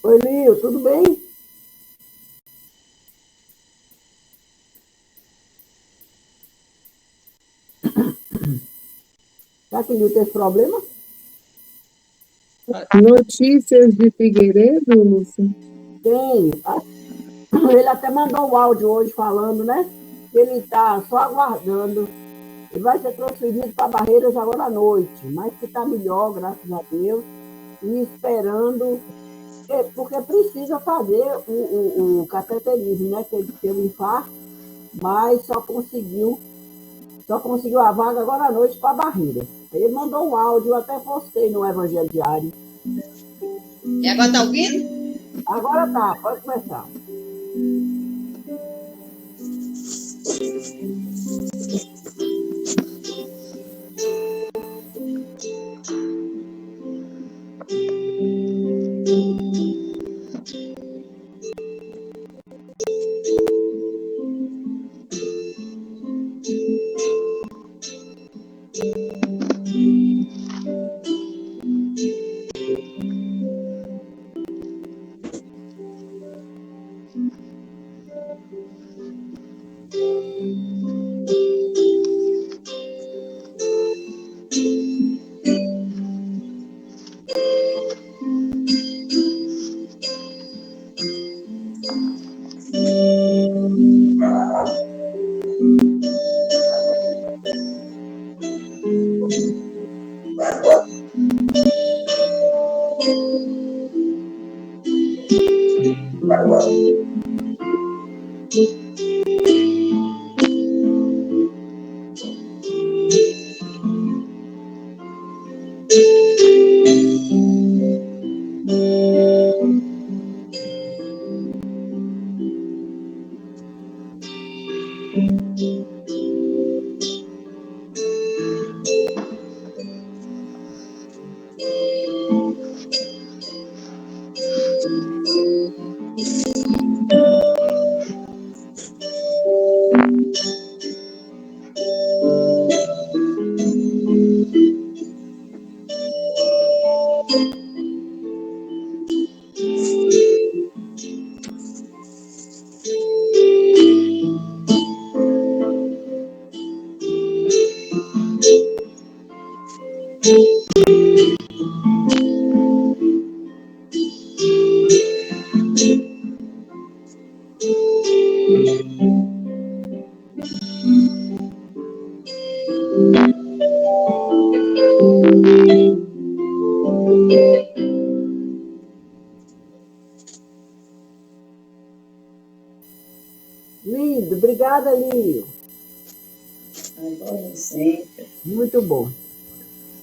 Oi, Lio, tudo bem? Tá que Lio teve problema? Notícias de Figueiredo, Lúcia? Tenho. Ele até mandou um áudio hoje falando, né? Que ele está só aguardando. Ele vai ser transferido para Barreiras agora à noite, mas que está melhor, graças a Deus. E esperando, porque precisa fazer o cateterismo, né? Que ele teve um infarto, mas só conseguiu a vaga agora à noite para Barreiras. Ele mandou um áudio, eu até postei no Evangelho Diário. E agora tá ouvindo? Agora tá, pode começar. Lindo, obrigada, Lio. Agora sempre. Muito bom.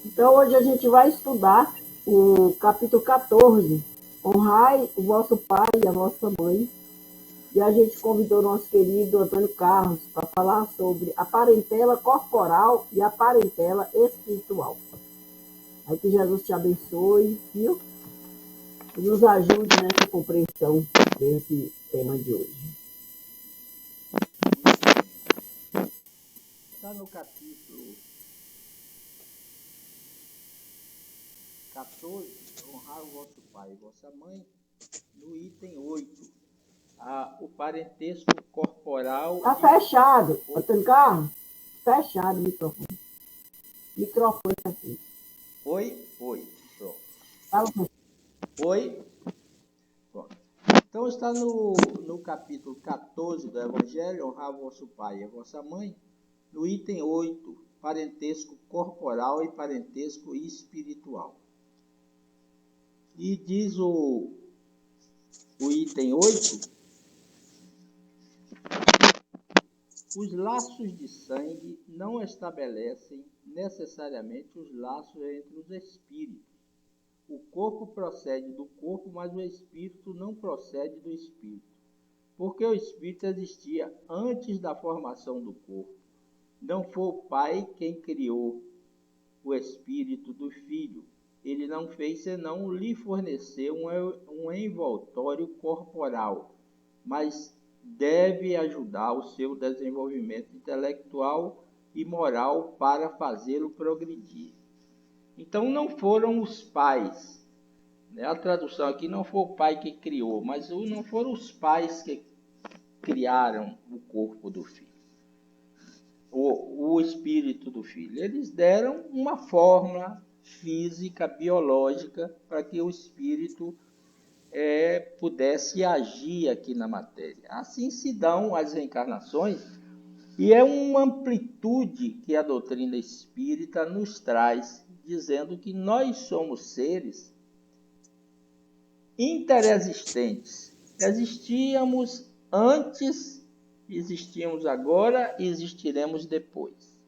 Então, hoje a gente vai estudar o capítulo 14. Honrai o vosso pai e a vossa mãe. E a gente convidou o nosso querido Antônio Carlos para falar sobre a parentela corporal e a parentela espiritual. Aí que Jesus te abençoe, viu? E nos ajude nessa compreensão desse tema de hoje. Está no capítulo 14, honrar o vosso pai e vossa mãe, no item 8, o parentesco corporal. Está fechado, Antônio Carlos? Fechado o microfone. Microfone aqui. Oi, pronto. Fala com Oi, pronto. Então está no capítulo 14 do Evangelho, honrar o vosso pai e a vossa mãe, no item 8, parentesco corporal e parentesco espiritual. E diz o item 8, os laços de sangue não estabelecem necessariamente os laços entre os espíritos. O corpo procede do corpo, mas o espírito não procede do espírito, porque o espírito existia antes da formação do corpo. Não foi o pai quem criou o espírito do filho. Ele não fez senão lhe fornecer um envoltório corporal, mas deve ajudar o seu desenvolvimento intelectual e moral para fazê-lo progredir. Então não foram os pais A tradução aqui não foi o pai que criou, mas não foram os pais que criaram o corpo do filho, o espírito do filho. Eles deram uma fórmula física, biológica, para que o espírito pudesse agir aqui na matéria. Assim se dão as reencarnações, e é uma amplitude que a doutrina espírita nos traz, dizendo que nós somos seres interexistentes. Existíamos antes, existimos agora e existiremos depois.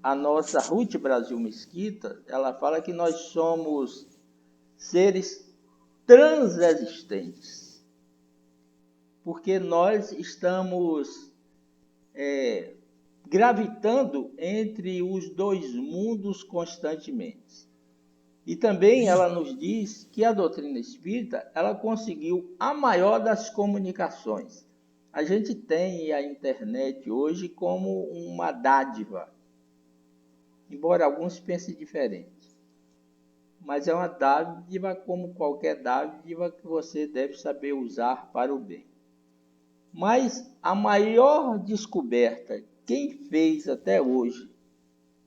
A nossa Ruth Brasil Mesquita, ela fala que nós somos seres transexistentes, porque nós estamos gravitando entre os dois mundos constantemente. E também ela nos diz que a doutrina espírita, ela conseguiu a maior das comunicações. A gente tem a internet hoje como uma dádiva, embora alguns pensem diferente. Mas é uma dádiva como qualquer dádiva que você deve saber usar para o bem. Mas a maior descoberta, quem fez até hoje,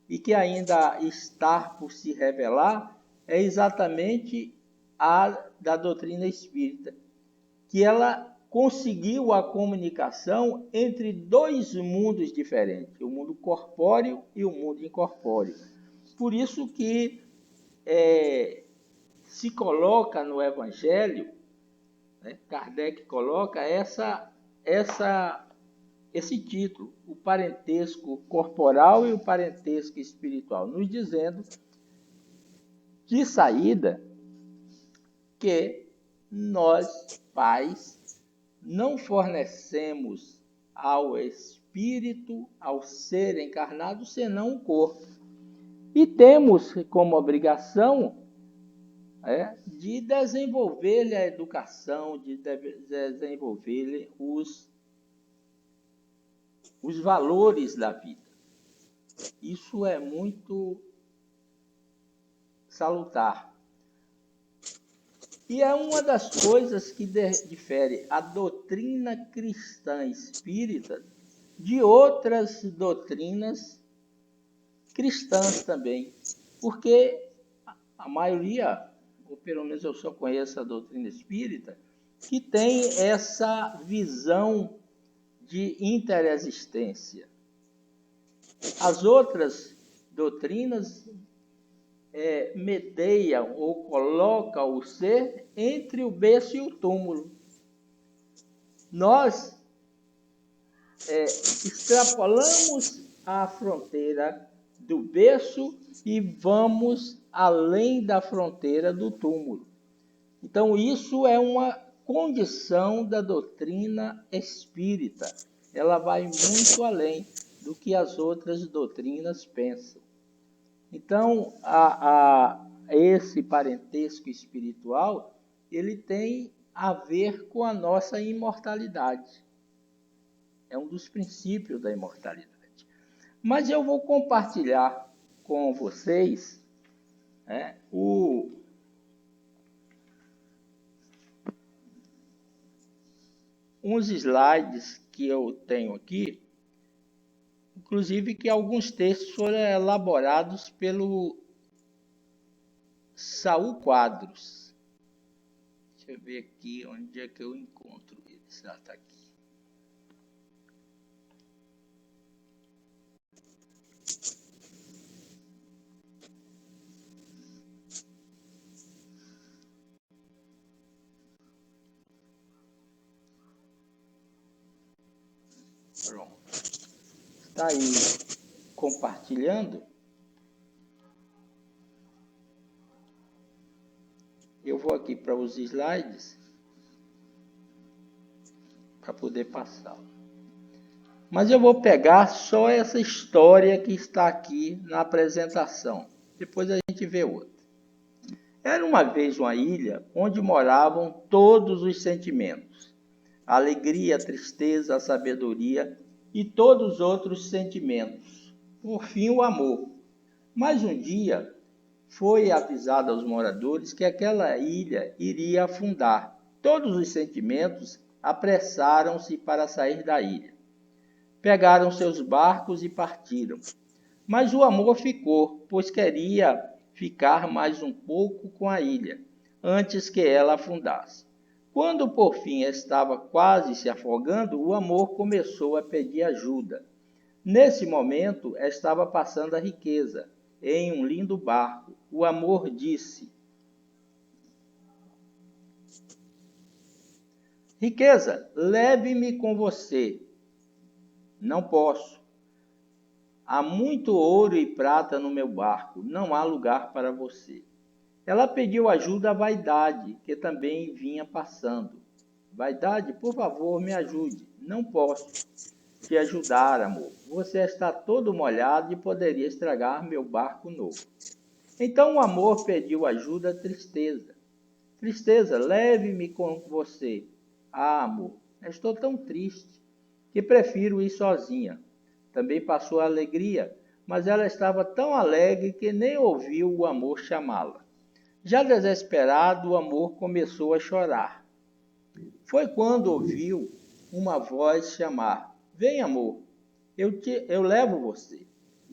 e que ainda está por se revelar, é exatamente a da doutrina espírita, que ela conseguiu a comunicação entre dois mundos diferentes, o mundo corpóreo e o mundo incorpóreo. Por isso que se coloca no Evangelho, Kardec coloca esse título, o parentesco corporal e o parentesco espiritual, nos dizendo de saída que nós, pais, não fornecemos ao espírito, ao ser encarnado, senão o corpo. E temos como obrigação de desenvolver-lhe a educação, de desenvolver-lhe os valores da vida. Isso é muito salutar. E é uma das coisas que difere a doutrina cristã espírita de outras doutrinas cristãs também. Porque a maioria, ou pelo menos eu só conheço a doutrina espírita, que tem essa visão de interexistência. As outras doutrinas medeiam ou colocam o ser entre o berço e o túmulo. Nós extrapolamos a fronteira do berço e vamos além da fronteira do túmulo. Então, isso é uma condição da doutrina espírita. Ela vai muito além do que as outras doutrinas pensam. Então, esse parentesco espiritual, ele tem a ver com a nossa imortalidade. É um dos princípios da imortalidade. Mas eu vou compartilhar com vocês uns slides que eu tenho aqui, inclusive que alguns textos foram elaborados pelo Saul Quadros. Deixa eu ver aqui onde é que eu encontro ele. Está aqui. Pronto. Está aí compartilhando. Eu vou aqui para os slides para poder passar. Mas eu vou pegar só essa história que está aqui na apresentação. Depois a gente vê outra. Era uma vez uma ilha onde moravam todos os sentimentos. A alegria, a tristeza, a sabedoria e todos os outros sentimentos. por fim o amor. Mas um dia foi avisado aos moradores que aquela ilha iria afundar. Todos os sentimentos apressaram-se para sair da ilha. Pegaram seus barcos e partiram. Mas o amor ficou, pois queria ficar mais um pouco com a ilha, antes que ela afundasse. Quando por fim estava quase se afogando, o amor começou a pedir ajuda. Nesse momento estava passando a riqueza, em um lindo barco. O amor disse: Riqueza, leve-me com você. Não posso. Há muito ouro e prata no meu barco, não há lugar para você. Ela pediu ajuda à vaidade, que também vinha passando. Vaidade, por favor, me ajude. Não posso te ajudar, amor. Você está todo molhado e poderia estragar meu barco novo. Então o amor pediu ajuda à tristeza. Tristeza, leve-me com você. Ah, amor, estou tão triste que prefiro ir sozinha. Também passou a alegria, mas ela estava tão alegre que nem ouviu o amor chamá-la. Já desesperado, o amor começou a chorar. Foi quando ouviu uma voz chamar: Vem, amor, eu levo você.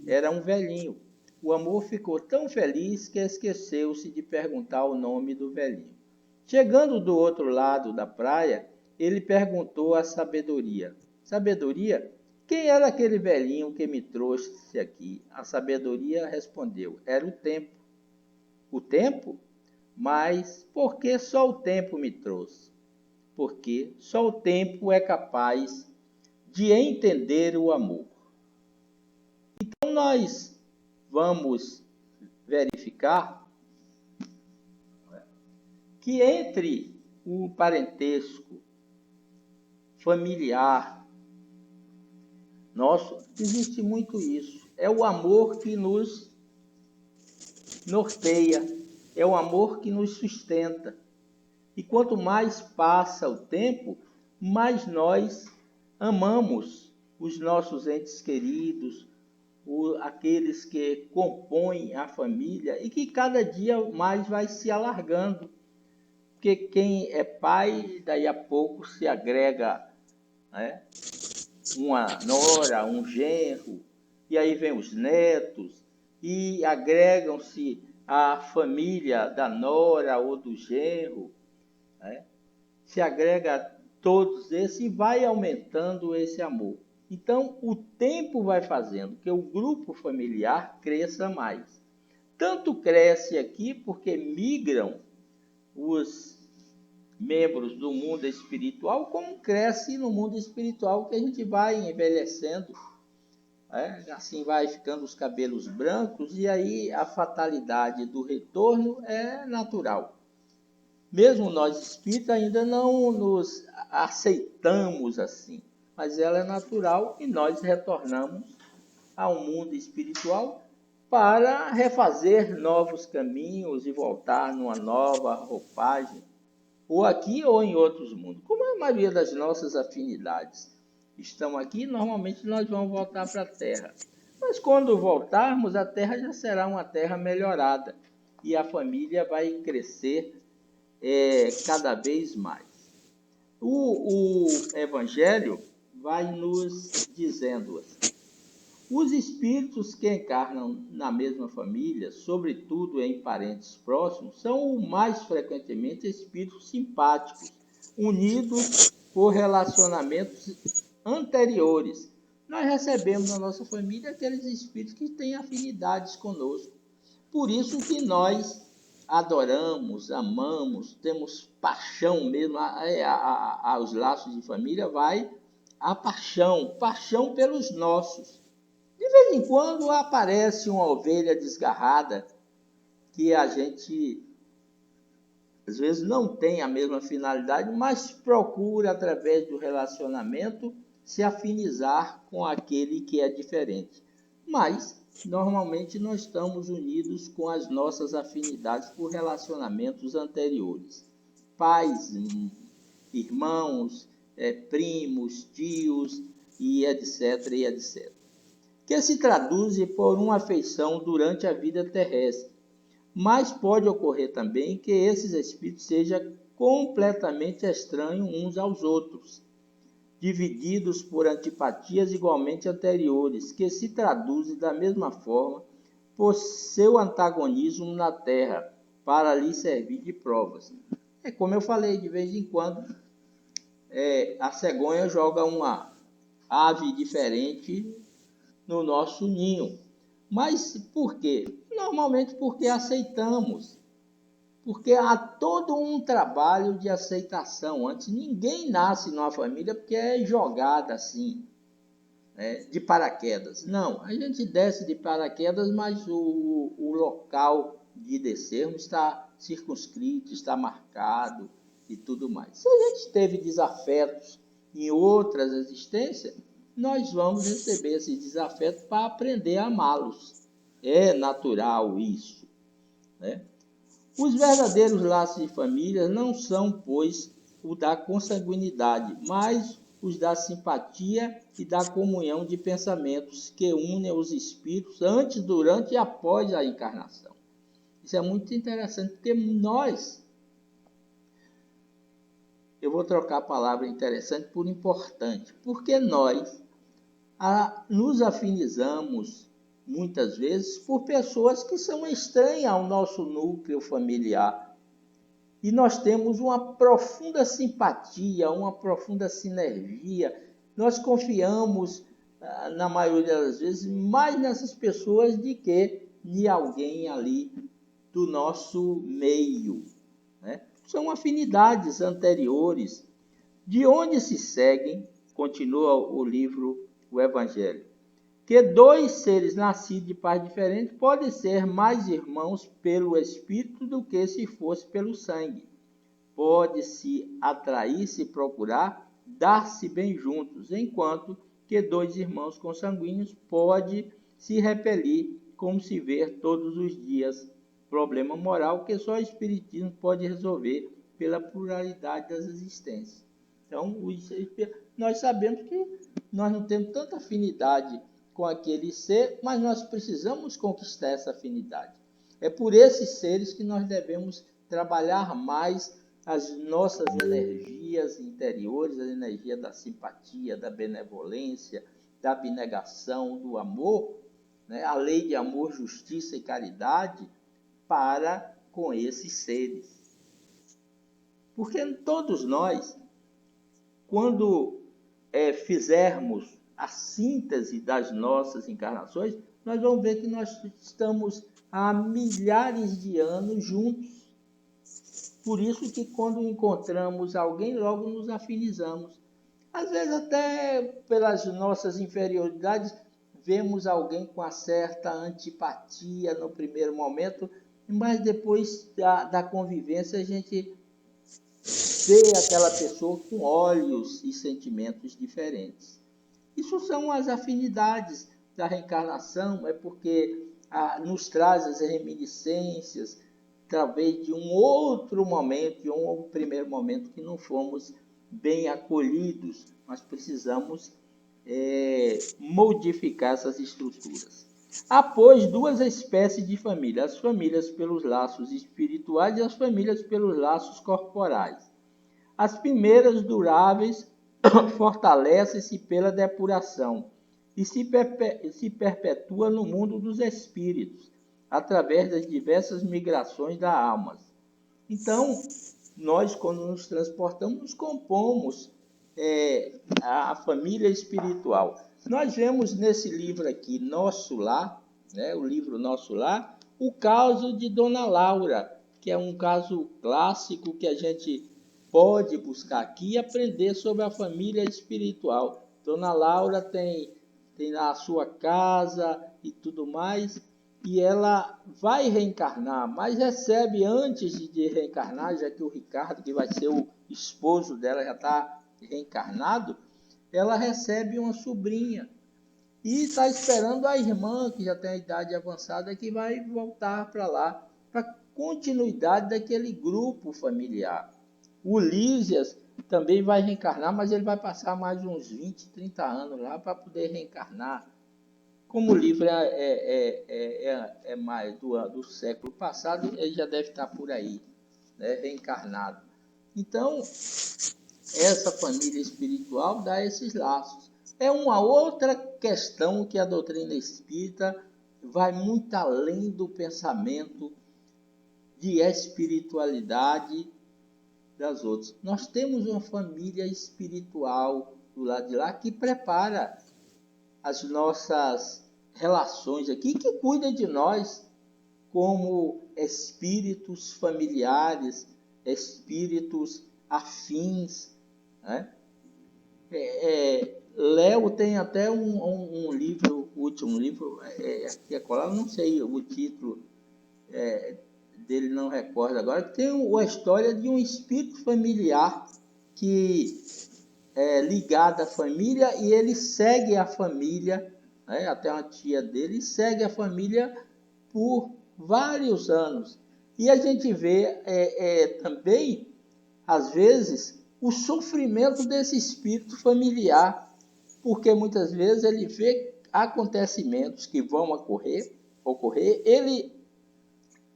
Era um velhinho. O amor ficou tão feliz que esqueceu-se de perguntar o nome do velhinho. Chegando do outro lado da praia, ele perguntou à sabedoria: Sabedoria, quem era aquele velhinho que me trouxe aqui? A sabedoria respondeu: Era o tempo. O tempo? Mas por que só o tempo me trouxe? Porque só o tempo é capaz de entender o amor. Então nós vamos verificar que entre o parentesco familiar nosso existe muito isso. É o amor que nos norteia, é o amor que nos sustenta. E quanto mais passa o tempo, mais nós amamos os nossos entes queridos, aqueles que compõem a família e que cada dia mais vai se alargando. Porque quem é pai, daí a pouco se agrega, né, uma nora, um genro, e aí vem os netos, e agregam-se à família da nora ou do genro, né? Se agrega todos esses e vai aumentando esse amor. Então, o tempo vai fazendo que o grupo familiar cresça mais. Tanto cresce aqui porque migram os membros do mundo espiritual, como cresce no mundo espiritual que a gente vai envelhecendo, né? Assim vai ficando os cabelos brancos e aí a fatalidade do retorno é natural. Mesmo nós espíritas ainda não nos aceitamos assim, mas ela é natural e nós retornamos ao mundo espiritual para refazer novos caminhos e voltar numa nova roupagem, ou aqui ou em outros mundos. Como a maioria das nossas afinidades estão aqui, normalmente nós vamos voltar para a Terra. Mas quando voltarmos, a Terra já será uma Terra melhorada e a família vai crescer cada vez mais. O Evangelho vai nos dizendo assim: os espíritos que encarnam na mesma família, sobretudo em parentes próximos, são mais frequentemente espíritos simpáticos, unidos por relacionamentos anteriores. Nós recebemos na nossa família aqueles espíritos que têm afinidades conosco. Por isso que nós adoramos, amamos, temos paixão mesmo, aos laços de família vai a paixão pelos nossos. De vez em quando aparece uma ovelha desgarrada que a gente às vezes não tem a mesma finalidade, mas procura através do relacionamento se afinizar com aquele que é diferente. Mas normalmente nós estamos unidos com as nossas afinidades por relacionamentos anteriores. Pais, irmãos, primos, tios e etc, e etc. que se traduz por uma afeição durante a vida terrestre. Mas pode ocorrer também que esses espíritos sejam completamente estranhos uns aos outros, divididos por antipatias igualmente anteriores, que se traduzem da mesma forma por seu antagonismo na Terra, para lhe servir de provas. É como eu falei, de vez em quando, a cegonha joga uma ave diferente no nosso ninho. Mas por quê? Normalmente porque aceitamos. Porque há todo um trabalho de aceitação. Antes, ninguém nasce numa família porque é jogada assim, de paraquedas. Não, a gente desce de paraquedas, mas o local de descermos está circunscrito, está marcado e tudo mais. Se a gente teve desafetos em outras existências, nós vamos receber esses desafetos para aprender a amá-los. É natural isso, né? Os verdadeiros laços de família não são, pois, o da consanguinidade, mas os da simpatia e da comunhão de pensamentos que unem os espíritos antes, durante e após a encarnação. Isso é muito interessante, porque eu vou trocar a palavra interessante por importante, porque nós nos afinizamos muitas vezes por pessoas que são estranhas ao nosso núcleo familiar. E nós temos uma profunda simpatia, uma profunda sinergia. Nós confiamos, na maioria das vezes, mais nessas pessoas do que de alguém ali do nosso meio, né? São afinidades anteriores, de onde se seguem, continua o livro, o Evangelho, que dois seres nascidos de pais diferentes podem ser mais irmãos pelo espírito do que se fosse pelo sangue. Pode-se atrair-se e procurar dar-se bem juntos, enquanto que dois irmãos consanguíneos podem se repelir, como se vê todos os dias. Problema moral que só o Espiritismo pode resolver pela pluralidade das existências. Então, nós sabemos que nós não temos tanta afinidade com aquele ser, mas nós precisamos conquistar essa afinidade. É por esses seres que nós devemos trabalhar mais as nossas energias interiores, a energia da simpatia, da benevolência, da abnegação, do amor, né? A lei de amor, justiça e caridade para com esses seres. Porque todos nós, quando fizermos a síntese das nossas encarnações, nós vamos ver que nós estamos há milhares de anos juntos. Por isso que quando encontramos alguém, logo nos afinizamos. Às vezes até pelas nossas inferioridades, vemos alguém com uma certa antipatia no primeiro momento, mas depois da convivência a gente vê aquela pessoa com olhos e sentimentos diferentes. Isso são as afinidades da reencarnação, é porque nos traz as reminiscências, talvez de um outro momento, de um primeiro momento que não fomos bem acolhidos, mas precisamos modificar essas estruturas. Há, pois, duas espécies de família, as famílias pelos laços espirituais e as famílias pelos laços corporais. As primeiras duráveis fortalecem-se pela depuração e se perpetua no mundo dos espíritos, através das diversas migrações da alma. Então, nós, quando nos transportamos, nos compomos a família espiritual. Nós vemos nesse livro aqui, Nosso Lar, né, o livro Nosso Lar, o caso de Dona Laura, que é um caso clássico que a gente pode buscar aqui e aprender sobre a família espiritual. Dona Laura tem a sua casa e tudo mais, e ela vai reencarnar, mas recebe antes de reencarnar, já que o Ricardo, que vai ser o esposo dela, já está reencarnado, ela recebe uma sobrinha e está esperando a irmã, que já tem a idade avançada, que vai voltar para lá, para continuidade daquele grupo familiar. O Lísias também vai reencarnar, mas ele vai passar mais uns 20, 30 anos lá para poder reencarnar. como o livro é mais do século passado, ele já deve estar por aí, né, reencarnado. Então, essa família espiritual dá esses laços. É uma outra questão que a doutrina espírita vai muito além do pensamento de espiritualidade das outras. Nós temos uma família espiritual do lado de lá que prepara as nossas relações aqui, que cuida de nós como espíritos familiares, espíritos afins, né? Léo tem até um livro, o último livro, aqui é colado, não sei o título dele, não recordo agora, que tem a história de um espírito familiar que é ligado à família e ele segue a família, né, até uma tia dele, segue a família por vários anos. E a gente vê também, às vezes, o sofrimento desse espírito familiar, porque muitas vezes ele vê acontecimentos que vão ocorrer, ele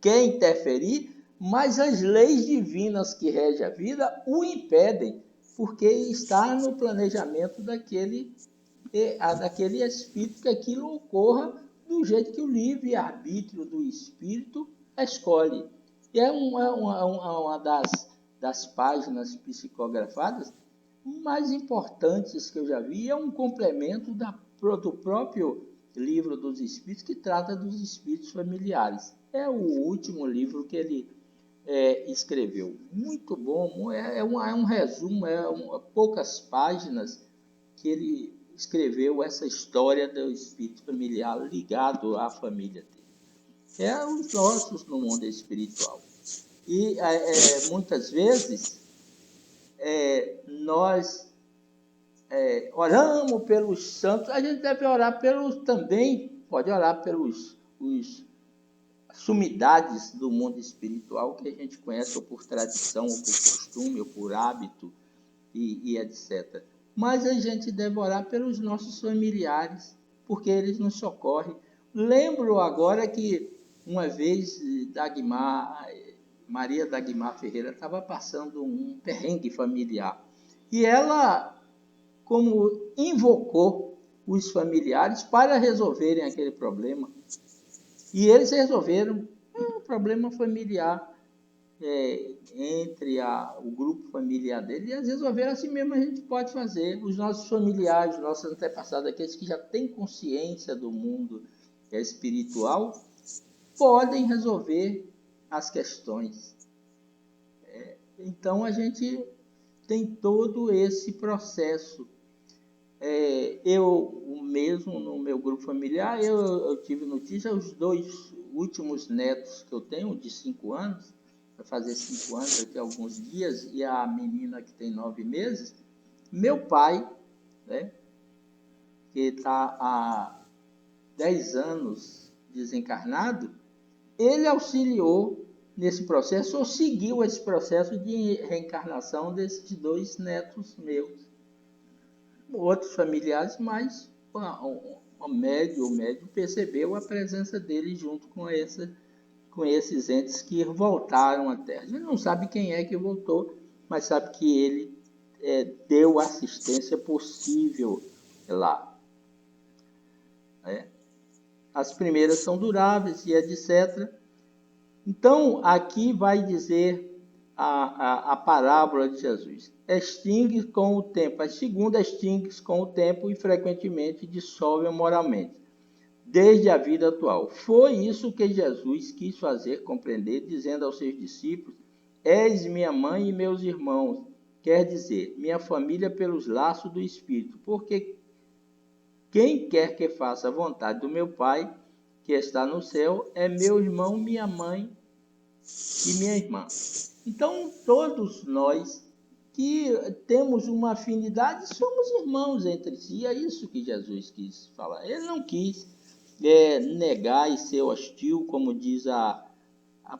quer interferir, mas as leis divinas que regem a vida o impedem, porque está no planejamento daquele espírito que aquilo ocorra do jeito que o livre-arbítrio do espírito escolhe. E é uma das páginas psicografadas mais importantes que eu já vi, é um complemento do próprio livro dos espíritos, que trata dos espíritos familiares. É o último livro que ele escreveu. Muito bom, é um resumo, poucas páginas que ele escreveu essa história do espírito familiar ligado à família dele. É os nossos no mundo espiritual. E muitas vezes nós oramos pelos santos, a gente deve orar pode orar pelos sumidades do mundo espiritual que a gente conhece ou por tradição, ou por costume, ou por hábito e etc. Mas a gente deve orar pelos nossos familiares, porque eles nos socorrem. Lembro agora que uma vez Maria Dagmar Ferreira estava passando um perrengue familiar. E ela, como invocou os familiares para resolverem aquele problema. E eles resolveram um problema familiar entre o grupo familiar dele, e eles resolveram assim mesmo a gente pode fazer. Os nossos familiares, os nossos antepassados, aqueles que já têm consciência do mundo espiritual, podem resolver as questões. Então a gente tem todo esse processo. Eu mesmo, no meu grupo familiar, eu tive notícia, os 2 últimos netos que eu tenho, de 5 anos, vai fazer 5 anos daqui a alguns dias, e a menina que tem 9 meses, meu pai, né, que está há 10 anos desencarnado, ele auxiliou nesse processo, ou seguiu esse processo de reencarnação desses 2 netos meus. Outros familiares, mas o médium percebeu a presença dele junto com esses entes que voltaram à Terra. A gente não sabe quem é que voltou, mas sabe que ele deu assistência possível lá. As primeiras são duráveis e etc. Então, aqui vai dizer a parábola de Jesus. Extingue com o tempo. A segunda extingue-se com o tempo e frequentemente dissolve moralmente, desde a vida atual. Foi isso que Jesus quis fazer compreender, dizendo aos seus discípulos: és minha mãe e meus irmãos, quer dizer, minha família pelos laços do Espírito, porque quem quer que faça a vontade do meu Pai, que está no céu, é meu irmão, minha mãe e minha irmã. Então, todos nós que temos uma afinidade, somos irmãos entre si. É isso que Jesus quis falar. Ele não quis negar e ser hostil, como diz a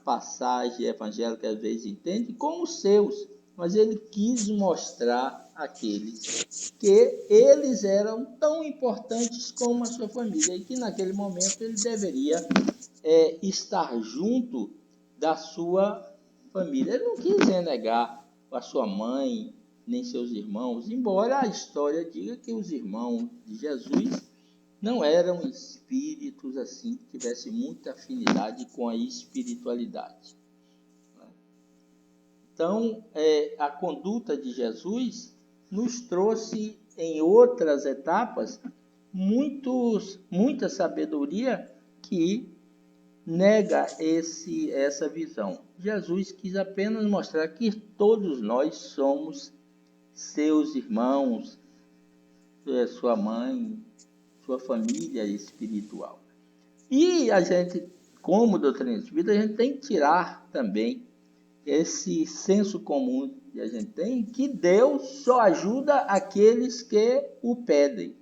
passagem evangélica, às vezes entende, com os seus. mas ele quis mostrar àqueles que eles eram tão importantes como a sua família e que naquele momento ele deveria estar junto da sua família. Ele não quis renegar a sua mãe nem seus irmãos, embora a história diga que os irmãos de Jesus não eram espíritos assim que tivessem muita afinidade com a espiritualidade. Então, a conduta de Jesus nos trouxe em outras etapas muita sabedoria que nega essa visão. Jesus quis apenas mostrar que todos nós somos seus irmãos, sua mãe, sua família espiritual. E a gente, como doutrina espírita, a gente tem que tirar também esse senso comum que a gente tem, que Deus só ajuda aqueles que o pedem.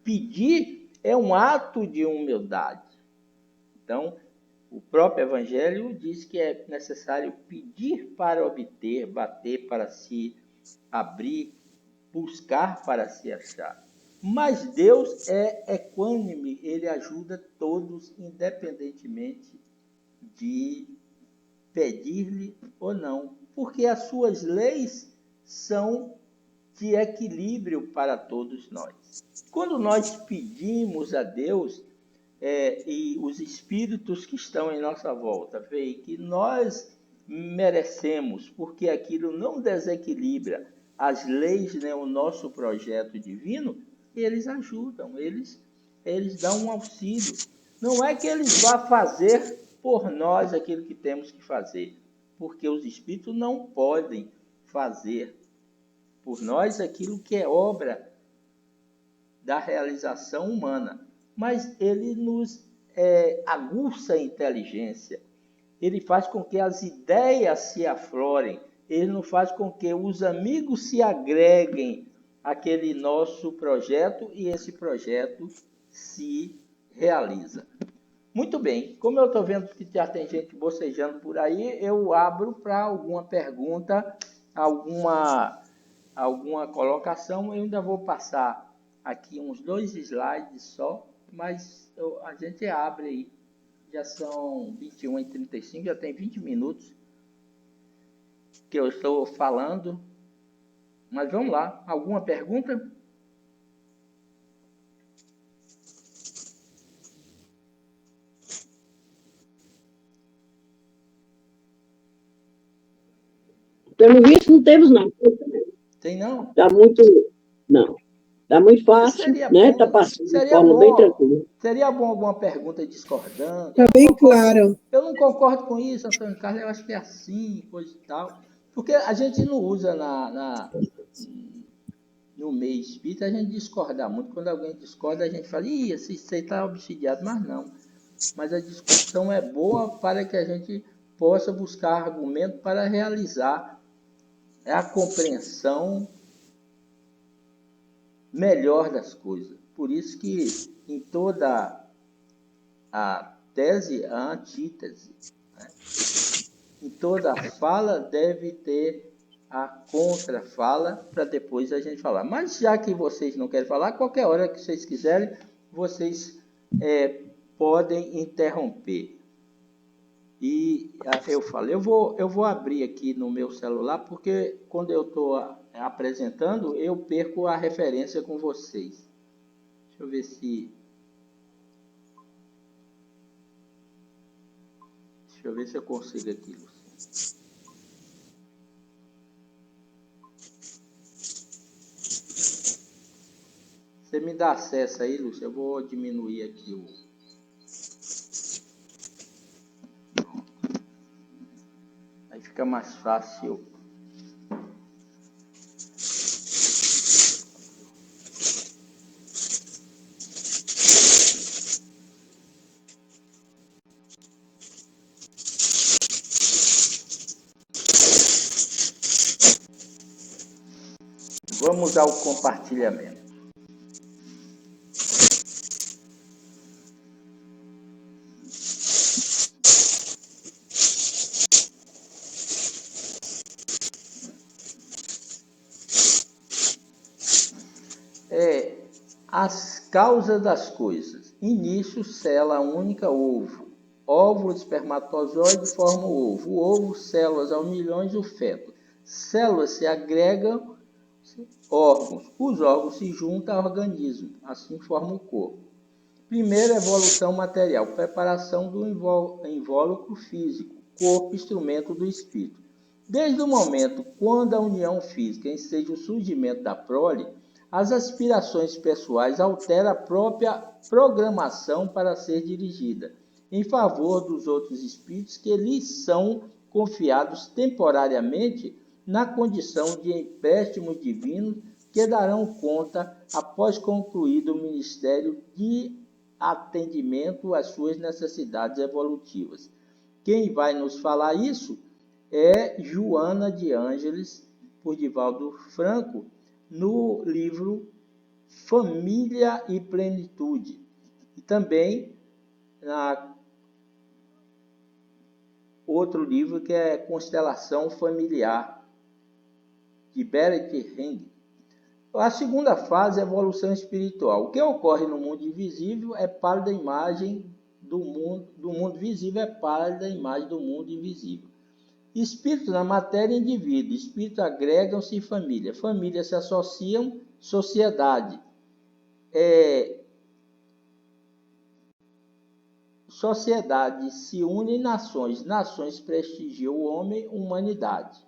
Pedir é um ato de humildade. Então, o próprio Evangelho diz que é necessário pedir para obter, bater para se abrir, buscar para se achar. Mas Deus é equânime, ele ajuda todos, independentemente de pedir-lhe ou não, porque as suas leis são de equilíbrio para todos nós. Quando nós pedimos a Deus, e os espíritos que estão em nossa volta veem que nós merecemos, porque aquilo não desequilibra as leis, né, o nosso projeto divino, eles ajudam, eles dão um auxílio. Não é que eles vão fazer por nós aquilo que temos que fazer, porque os espíritos não podem fazer por nós aquilo que é obra da realização humana, mas ele nos aguça a inteligência, ele faz com que as ideias se aflorem, ele não faz com que os amigos se agreguem àquele nosso projeto e esse projeto se realiza. Muito bem, como eu estou vendo que já tem gente bocejando por aí, eu abro para alguma pergunta, alguma colocação. Eu ainda vou passar aqui uns 2 slides só, mas a gente abre aí. Já são 21h35, já tem 20 minutos que eu estou falando. Mas vamos lá, alguma pergunta? Pelo visto, não temos, não. Tem não? Está muito. Não. Está muito fácil, né? Está passando de forma bem tranquila. Seria bom alguma pergunta discordante. Está bem claro. Eu não concordo com isso, Antônio Carlos, eu acho que é assim, coisa e tal. Porque a gente não usa no meio espírita, a gente discorda muito. Quando alguém discorda, a gente fala, ih, esse está obsidiado, mas não. Mas a discussão é boa para que a gente possa buscar argumento para realizar a compreensão melhor das coisas. Por isso que em toda a tese, a antítese, né? Em toda fala deve ter a contrafala para depois a gente falar. Mas já que vocês não querem falar, qualquer hora que vocês quiserem, vocês podem interromper. E eu falo, eu vou abrir aqui no meu celular, porque quando eu estou apresentando, eu perco a referência com vocês. Deixa eu ver se... Deixa eu ver se eu consigo aqui, Luciano. Você me dá acesso aí, Lúcio? Eu vou diminuir aqui o... Aí fica mais fácil. Vamos ao compartilhamento. Causa das coisas. Início, célula única, ovo. Óvulo, espermatozoide forma o ovo. O ovo, células aos milhões, o feto. Células se agregam, órgãos. Os órgãos se juntam ao organismo. Assim forma o corpo. Primeira evolução material. Preparação do invólucro físico. Corpo, instrumento do espírito. Desde o momento quando a união física enseja o surgimento da prole, as aspirações pessoais alteram a própria programação para ser dirigida em favor dos outros espíritos que lhes são confiados temporariamente na condição de empréstimos divinos que darão conta após concluído o ministério de atendimento às suas necessidades evolutivas. Quem vai nos falar isso é Joana de Ângeles, por Divaldo Franco, no livro Família e Plenitude. E também na outro livro que é Constelação Familiar, de Berit Heng. A segunda fase é a evolução espiritual. O que ocorre no mundo invisível é pálida imagem do mundo visível, é pálida imagem do mundo invisível. Espírito na matéria e indivíduo. Espírito agregam-se em família. Família se associam, sociedade. Sociedade se une em nações. Nações prestigiam o homem, humanidade.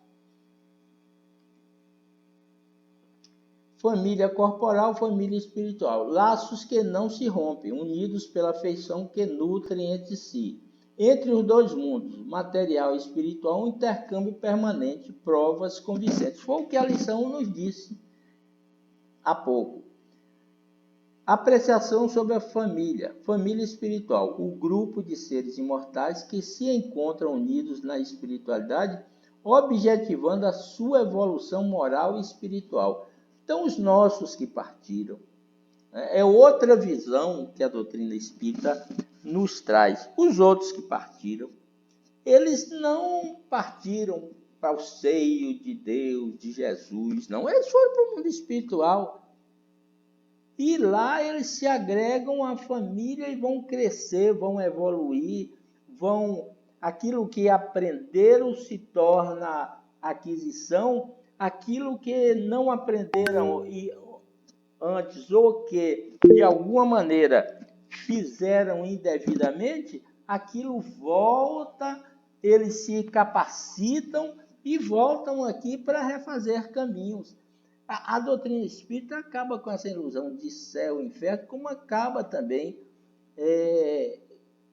Família corporal, família espiritual. Laços que não se rompem, unidos pela afeição que nutrem entre si. Entre os dois mundos, material e espiritual, um intercâmbio permanente, provas convincentes. Foi o que a lição nos disse há pouco. Apreciação sobre a família, família espiritual, o grupo de seres imortais que se encontram unidos na espiritualidade, objetivando a sua evolução moral e espiritual. Então, os nossos que partiram, é outra visão que a doutrina espírita nos traz. Os outros que partiram, eles não partiram para o seio de Deus, de Jesus, não. Eles foram para o mundo espiritual. E lá eles se agregam à família e vão crescer, vão evoluir, aquilo que aprenderam se torna aquisição, aquilo que não aprenderam antes ou que de alguma maneira fizeram indevidamente, aquilo volta, eles se capacitam e voltam aqui para refazer caminhos. A doutrina espírita acaba com essa ilusão de céu e inferno, como acaba também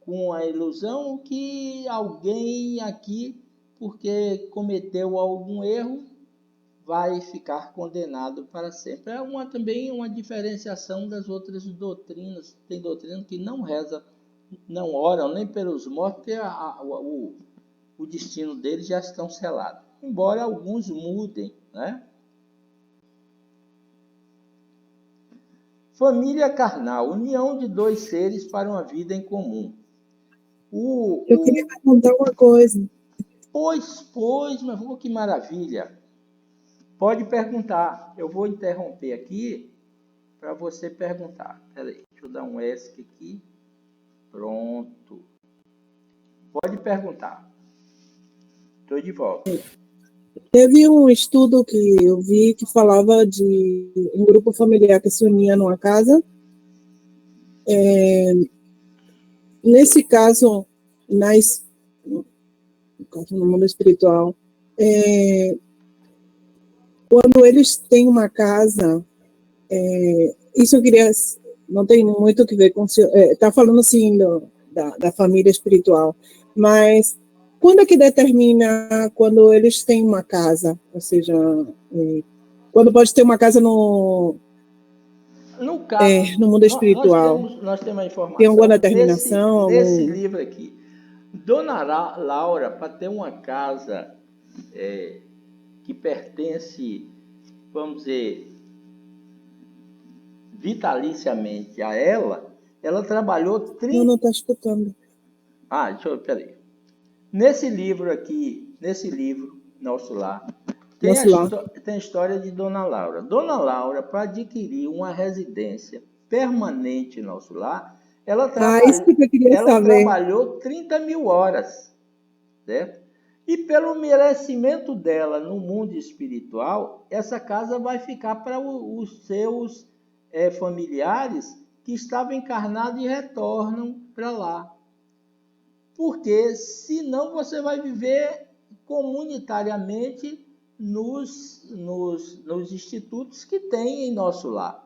com a ilusão que alguém aqui, porque cometeu algum erro, vai ficar condenado para sempre. É também uma diferenciação das outras doutrinas. Tem doutrina que não reza, não oram nem pelos mortos, porque o destino deles já estão selados. Embora alguns mudem, né? Família carnal, união de dois seres para uma vida em comum. Eu queria perguntar uma coisa. Pois, mas que maravilha. Pode perguntar. Eu vou interromper aqui para você perguntar. Peraí, deixa eu dar um ESC aqui. Pronto. Pode perguntar. Estou de volta. Teve um estudo que eu vi que falava de um grupo familiar que se unia numa casa. Nesse caso, no mundo espiritual, quando eles têm uma casa, isso eu queria, não tem muito o que ver com, está falando assim da família espiritual, mas quando é que determina quando eles têm uma casa, ou seja, quando pode ter uma casa no mundo espiritual? Nós temos a informação. Tem alguma determinação? Nesse livro aqui. Dona Laura, para ter uma casa que pertence, vamos dizer, vitaliciamente a ela trabalhou 30... Não está escutando. Peraí. Nesse livro aqui, nosso lar, tem a história de Dona Laura. Dona Laura, para adquirir uma residência permanente em nosso lar, ela, Isso que eu queria ela saber. trabalhou 30 mil horas, certo? E pelo merecimento dela no mundo espiritual, essa casa vai ficar para os seus familiares que estavam encarnados e retornam para lá. Porque senão você vai viver comunitariamente nos institutos que tem em nosso lar.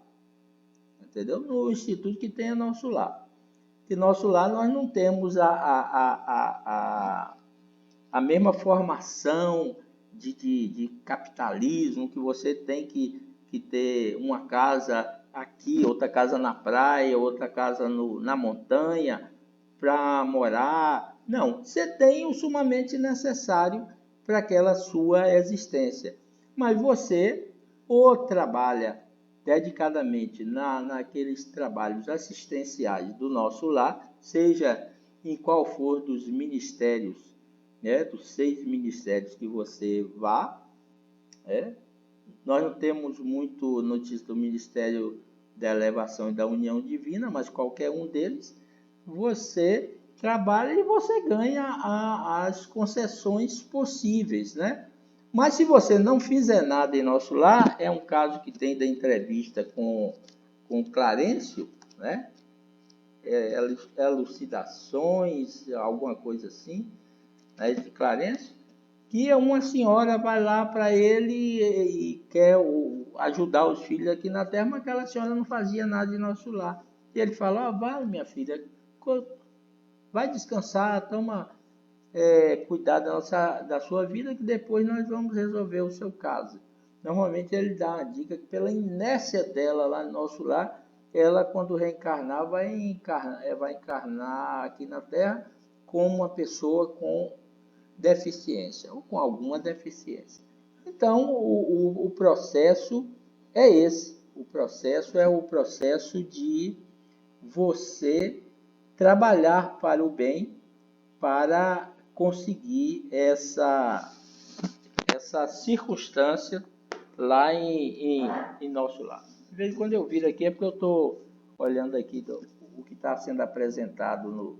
Entendeu? No instituto que tem em nosso lar. Que nosso lar nós não temos a mesma formação de capitalismo, que você tem que ter uma casa aqui, outra casa na praia, outra casa na montanha para morar. Não, você tem o sumamente necessário para aquela sua existência. Mas você ou trabalha dedicadamente naqueles trabalhos assistenciais do nosso lar, seja em qual for dos ministérios, né, dos 6 ministérios que você vá. Nós não temos muito notícia do Ministério da Elevação e da União Divina, mas qualquer um deles, você trabalha e você ganha as concessões possíveis, né? Mas se você não fizer nada em nosso lar, é um caso que tem da entrevista com Clarencio, né? Elucidações, alguma coisa assim, né, de Clarencio, que uma senhora vai lá para ele e quer ajudar os filhos aqui na terra, mas aquela senhora não fazia nada em nosso lar. E ele fala, vai minha filha, vai descansar, toma cuidar da sua vida, que depois nós vamos resolver o seu caso. Normalmente ele dá uma dica que pela inércia dela lá no nosso lar, ela quando reencarnar vai encarnar aqui na terra como uma pessoa com deficiência, ou com alguma deficiência. Então, o processo é esse. O processo é o processo de você trabalhar para o bem, para conseguir essa circunstância lá em nosso lar. De vez em quando eu viro aqui é porque eu estou olhando aqui o que está sendo apresentado